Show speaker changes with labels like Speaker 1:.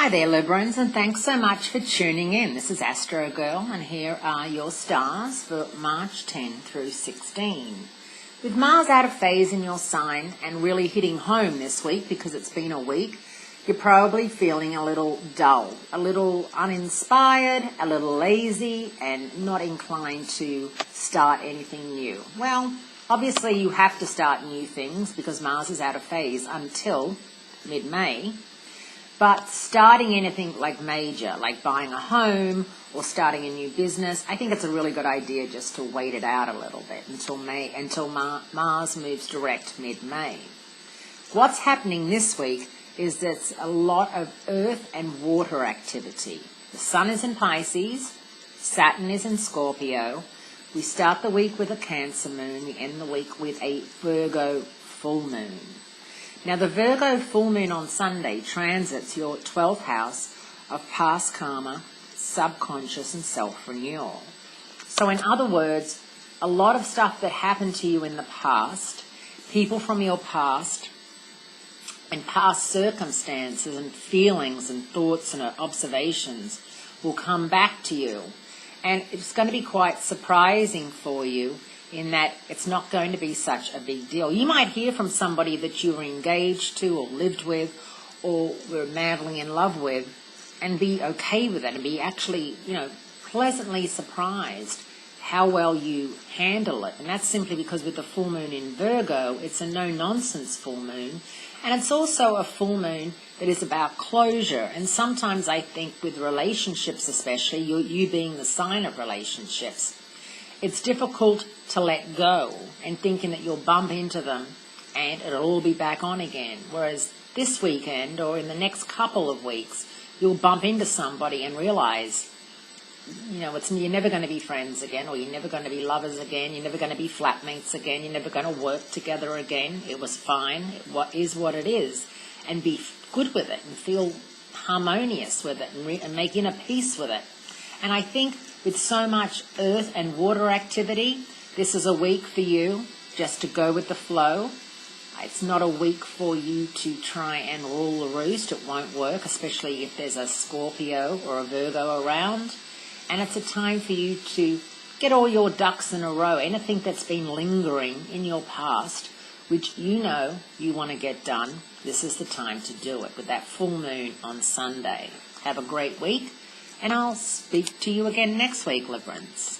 Speaker 1: Hi there, Librans, and thanks so much for tuning in. This is Astrogirl, and here are your stars for March 10 through 16. With Mars out of phase in your sign and really hitting home this week because it's been a week, you're probably feeling a little dull, a little uninspired, a little lazy, and not inclined to start anything new. Well, obviously you have to start new things because Mars is out of phase until mid-May. But starting anything like major, like buying a home or starting a new business, I think it's a really good idea just to wait it out a little bit until Mars moves direct mid-May. What's happening this week is there's a lot of earth and water activity. The Sun is in Pisces, Saturn is in Scorpio. We start the week with a Cancer moon, we end the week with a Virgo full moon. Now, the Virgo full moon on Sunday transits your 12th house of past karma, subconscious, and self-renewal. So in other words, a lot of stuff that happened to you in the past, people from your past, and past circumstances and feelings and thoughts and observations will come back to you. And it's going to be quite surprising for you in that it's not going to be such a big deal. You might hear from somebody that you were engaged to or lived with or were madly in love with and be okay with it and be actually, pleasantly surprised how well you handle it. And that's simply because with the full moon in Virgo, it's a no-nonsense full moon. And it's also a full moon that is about closure. And sometimes I think with relationships especially, you being the sign of relationships, it's difficult to let go and thinking that you'll bump into them and it'll all be back on again. Whereas this weekend or in the next couple of weeks, you'll bump into somebody and realize, you're never going to be friends again, or you're never going to be lovers again, you're never going to be flatmates again, you're never going to work together again. It was fine. What is what it is. And be good with it and feel harmonious with it and make inner peace with it. And I think with so much earth and water activity, this is a week for you just to go with the flow. It's not a week for you to try and rule the roost. It won't work, especially if there's a Scorpio or a Virgo around. And it's a time for you to get all your ducks in a row. Anything that's been lingering in your past, which you want to get done, this is the time to do it with that full moon on Sunday. Have a great week. And I'll speak to you again next week, Librans.